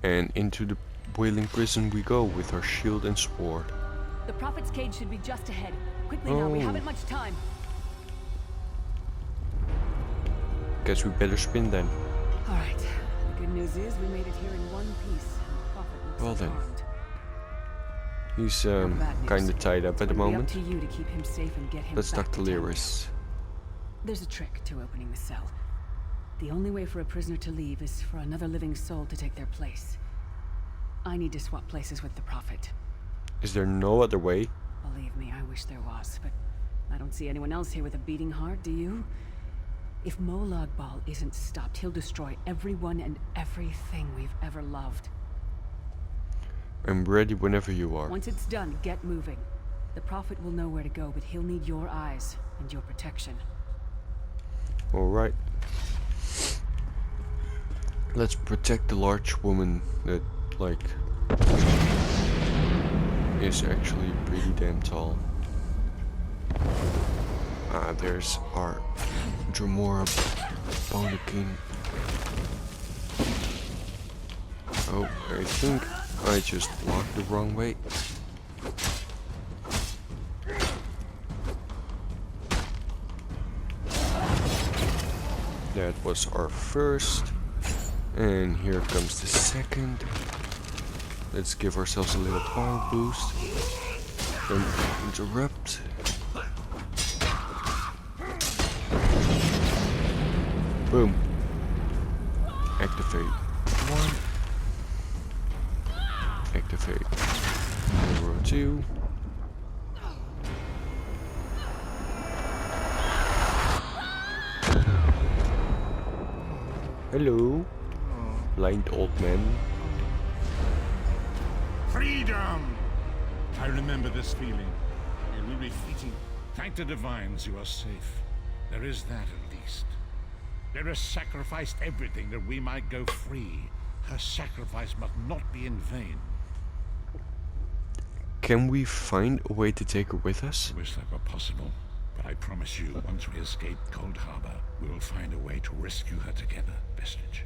And into the Wailing Prison we go with our shield and sword. The Prophet's cage should be just ahead. Quickly now, we haven't much time. Guess we better spin then. Alright. The good news is we made it here in one piece. And the Prophet looks Well then. unharmed. He's Bad news. kinda tied up at the It'll be moment. up to you to keep him safe and get him Let's back talk to town. Lyris. There's a trick to opening the cell. The only way for a prisoner to leave is for another living soul to take their place. I need to swap places with the Prophet. Is there no other way? Believe me, I wish there was, but I don't see anyone else here with a beating heart, do you? If Molag Bal isn't stopped, he'll destroy everyone and everything we've ever loved. I'm ready whenever you are. Once it's done, get moving. The Prophet will know where to go, but he'll need your eyes and your protection. Alright. Let's protect the large woman that, like, is actually pretty damn tall. Ah, there's our Dremora Bonakin. Oh, I think I just walked the wrong way. That was our first. And here comes the second. Let's give ourselves a little power boost. Then interrupt. Boom. Activate 1. Activate 2. Hello, blind old man. Freedom! I remember this feeling. It will be fleeting. Thank the divines you are safe. There is that at least. There has sacrificed everything that we might go free. Her sacrifice must not be in vain. Can we find a way to take her with us? I wish that were possible, but I promise you, once we escape Cold Harbor, we will find a way to rescue her together, Vestige.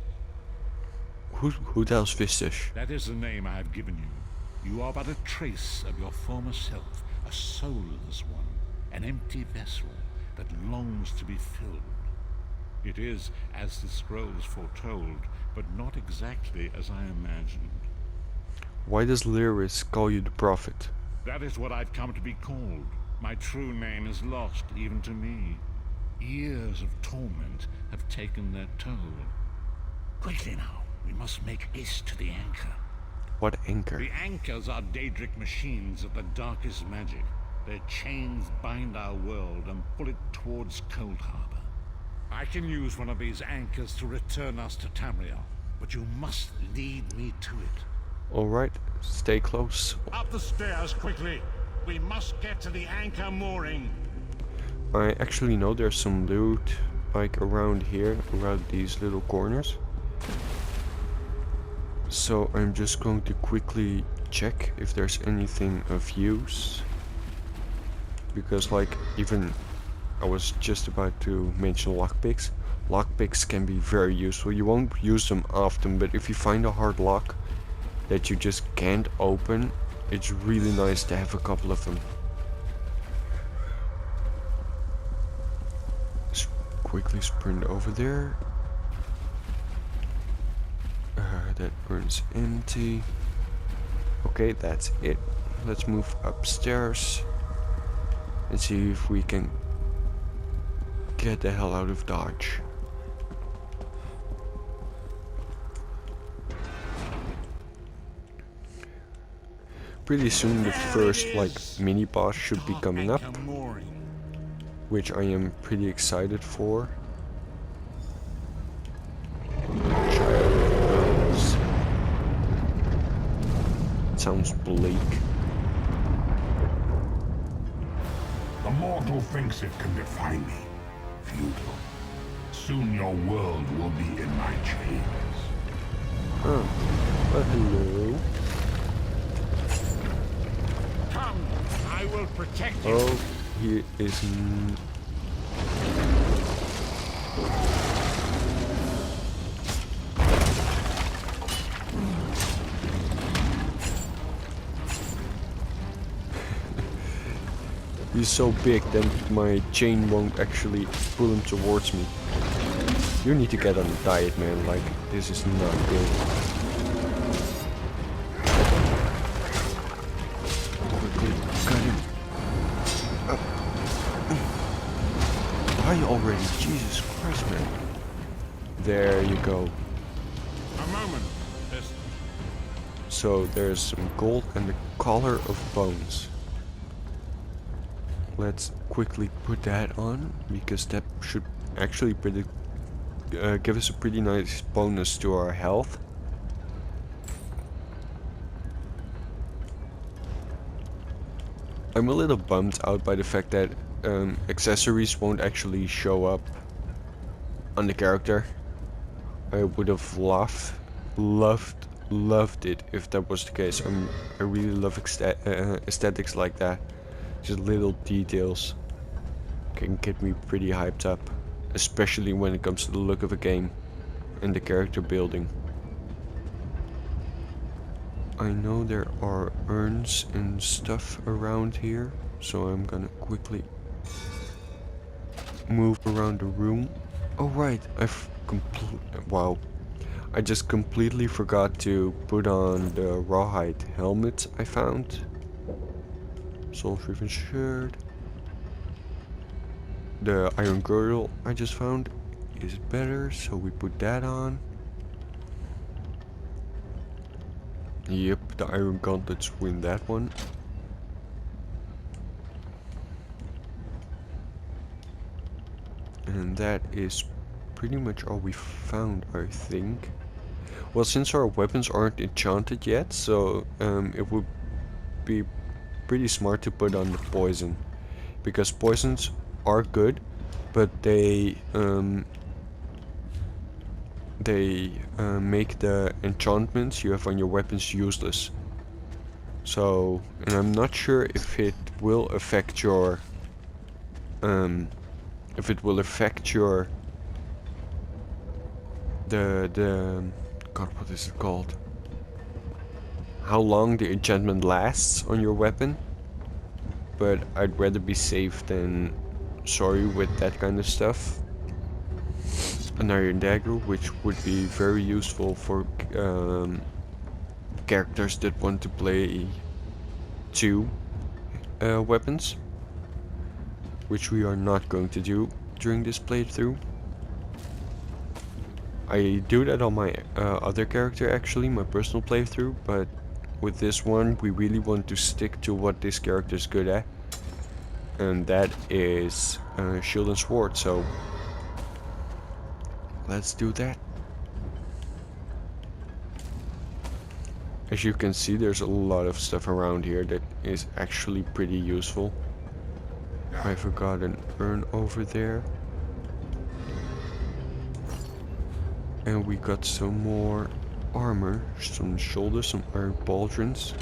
Who tells Vistage? That is the name I have given you. You are but a trace of your former self, a soulless one, an empty vessel that longs to be filled. It is as the scrolls foretold, but not exactly as I imagined. Why does Lyris call you the Prophet? That is what I've come to be called. My true name is lost even to me. Years of torment have taken their toll. Quickly now, we must make haste to the anchor. What anchor? The anchors are Daedric machines of the darkest magic. Their chains bind our world and pull it towards Cold Harbor. I can use one of these anchors to return us to Tamriel, but you must lead me to it. Alright, stay close. Up the stairs, quickly! We must get to the anchor mooring! I actually know there's some loot, like around here, around these little corners. So I'm just going to quickly check if there's anything of use. Because, like, even I was just about to mention lockpicks. Lockpicks can be very useful. You won't use them often, but if you find a hard lock that you just can't open, it's really nice to have a couple of them. Just quickly sprint over there. That burns empty. Okay, that's it. Let's move upstairs and see if we can get the hell out of Dodge. Pretty soon the first, like, mini boss should be coming up, which I am pretty excited for. Sounds bleak. The mortal thinks it can defy me. Futile. Soon your world will be in my chains. Oh, well, hello. Come, I will protect you. Oh, he is. he's so big that my chain won't actually pull him towards me. You need to get on a diet, man. Like, this is not good. Quickly, got him. Die already, Jesus Christ, man. There you go. A moment. So there's some gold and the collar of bones. Let's quickly put that on, because that should actually give us a pretty nice bonus to our health. I'm a little bummed out by the fact that accessories won't actually show up on the character. I would have loved it if that was the case. I really love aesthetics like that. Just little details can get me pretty hyped up, especially when it comes to the look of a game and the character building. I know there are urns and stuff around here, so I'm gonna quickly move around the room. Oh right, wow. I just completely forgot to put on the rawhide helmet I found. Soul-driven shirt. The iron girdle I just found is better, so we put that on. Yep, the iron gauntlets win that one. And that is pretty much all we found, I think. Well, since our weapons aren't enchanted yet, so it would be pretty smart to put on the poison. Because poisons are good, but they make the enchantments you have on your weapons useless. So, and I'm not sure if it will affect your the God, what is it called? How long the enchantment lasts on your weapon. But I'd rather be safe than sorry with that kind of stuff. An iron dagger, which would be very useful for characters that want to play two weapons, which we are not going to do during this playthrough. I do that on my other character actually, my personal playthrough, but with this one we really want to stick to what this character is good at, and that is shield and sword, so let's do that. As you can see, there's a lot of stuff around here that is actually pretty useful. I forgot an urn over there. And we got some more armor, some shoulders, some iron pauldrons.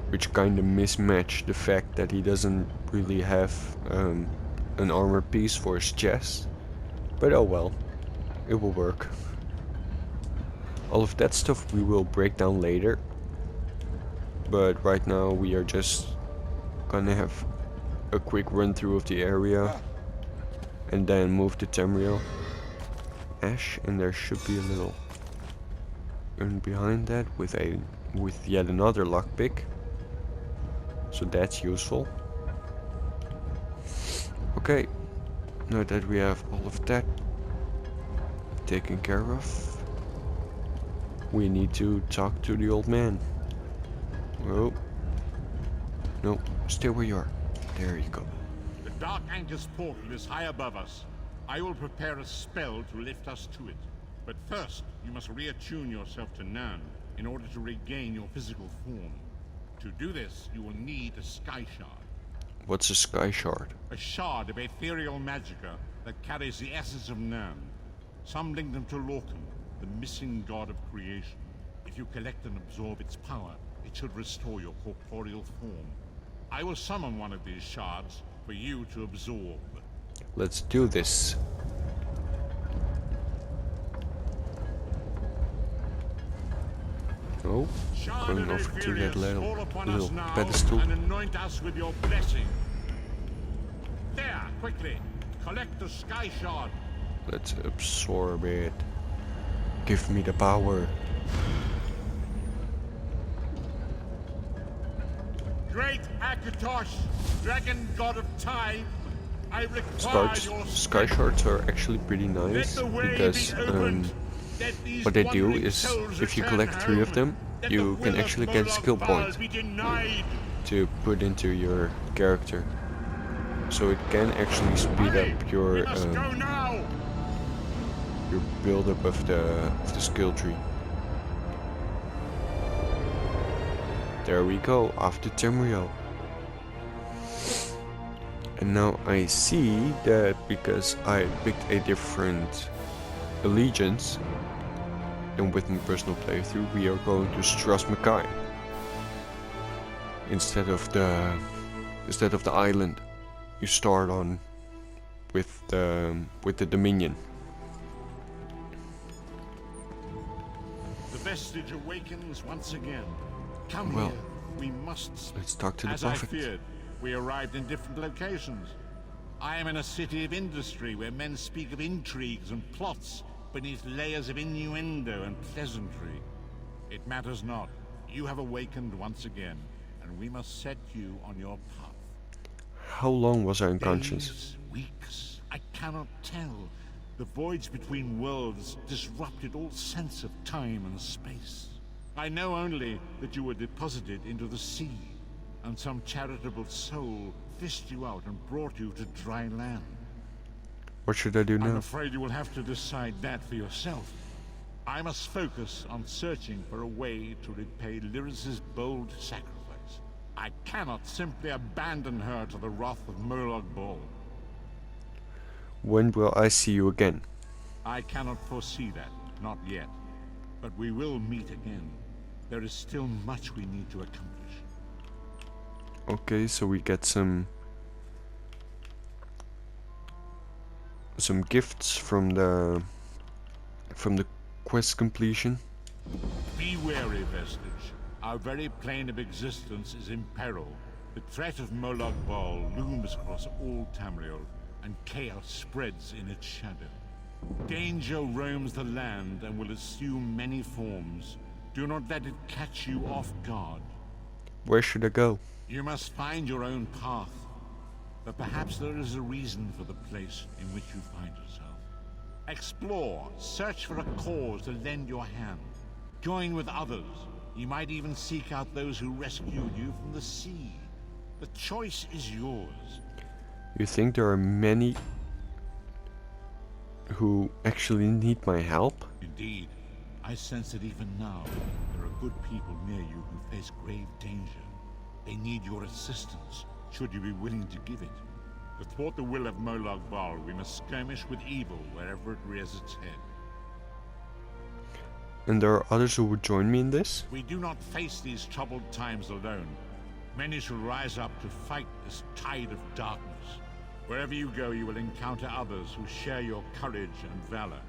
Which kinda mismatch the fact that he doesn't really have an armor piece for his chest. But oh well, it will work. All of that stuff we will break down later. But right now we are just gonna have a quick run through of the area. And then move to Tamriel Ash, and there should be a little urn behind that with yet another lockpick. So that's useful. Okay, now that we have all of that taken care of, we need to talk to the old man. Oh, no, stay where you are. There you go. The Dark Anchor's portal is high above us. I will prepare a spell to lift us to it. But first, you must reattune yourself to Nern in order to regain your physical form. To do this, you will need a Sky Shard. What's a Sky Shard? A shard of ethereal magicka that carries the essence of Nern. Some link them to Lorcan, the missing god of creation. If you collect and absorb its power, it should restore your corporeal form. I will summon one of these shards for you to absorb. Let's do this. Oh, going over to that little pedestal. And anoint us with your blessing. There, quickly, collect the sky shard. Let's absorb it. Give me the power. Great Akatosh, dragon god of time, I require your Sky shards are actually pretty nice because what they do is if you collect 3 of them, you can actually get a skill point to put into your character. So it can actually speed up your build up of the skill tree. There we go, after Tamriel. And now I see that because I picked a different allegiance, and with my personal playthrough we are going to Stras Makai instead of the island you start on with the Dominion. The vestige awakens once again. Come Well, here. We must. Let's talk to the As I prophet. feared, we arrived in different locations. I am in a city of industry where men speak of intrigues and plots beneath layers of innuendo and pleasantry. It matters not. You have awakened once again, and we must set you on your path. How long was I unconscious? Days, weeks, I cannot tell. The voids between worlds disrupted all sense of time and space. I know only that you were deposited into the sea, and some charitable soul fished you out and brought you to dry land. What should I do I'm now? afraid you will have to decide that for yourself. I must focus on searching for a way to repay Lyris's bold sacrifice. I cannot simply abandon her to the wrath of Molag Bal. When will I see you again? I cannot foresee that, not yet. But we will meet again. There is still much we need to accomplish. Okay, so we get some gifts from the quest completion. Be wary, Vestige. Our very plane of existence is in peril. The threat of Molag Bal looms across all Tamriel, and chaos spreads in its shadow. Danger roams the land and will assume many forms. Do not let it catch you off guard. Where should I go? You must find your own path. But perhaps there is a reason for the place in which you find yourself. Explore, search for a cause to lend your hand. Join with others. You might even seek out those who rescued you from the sea. The choice is yours. You think there are many who actually need my help? Indeed. I sense that even now, there are good people near you who face grave danger. They need your assistance, should you be willing to give it. To thwart the will of Molag Bal, we must skirmish with evil wherever it rears its head. And there are others who would join me in this? We do not face these troubled times alone. Many shall rise up to fight this tide of darkness. Wherever you go, you will encounter others who share your courage and valor.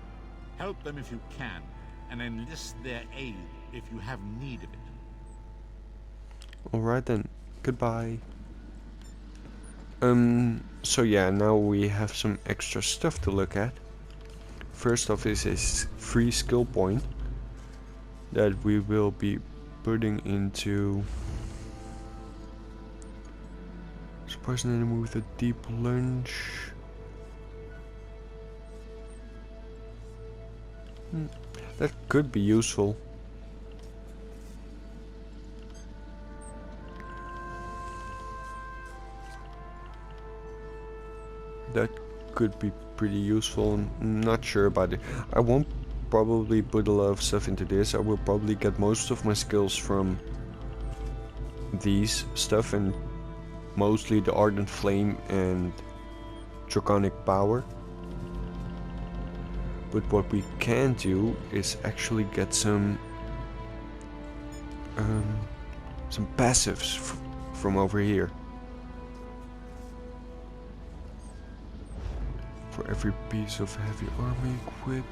Help them if you can, and enlist their aid if you have need of it. Alright then, goodbye. So yeah, now we have some extra stuff to look at. First off is a free skill point that we will be putting into poison enemy with a deep lunge. That could be useful. That could be pretty useful. I'm not sure about it. I won't probably put a lot of stuff into this. I will probably get most of my skills from these stuff, and mostly the Ardent Flame and Draconic Power. But what we can do is actually get some passives from over here. For every piece of heavy armor equipped.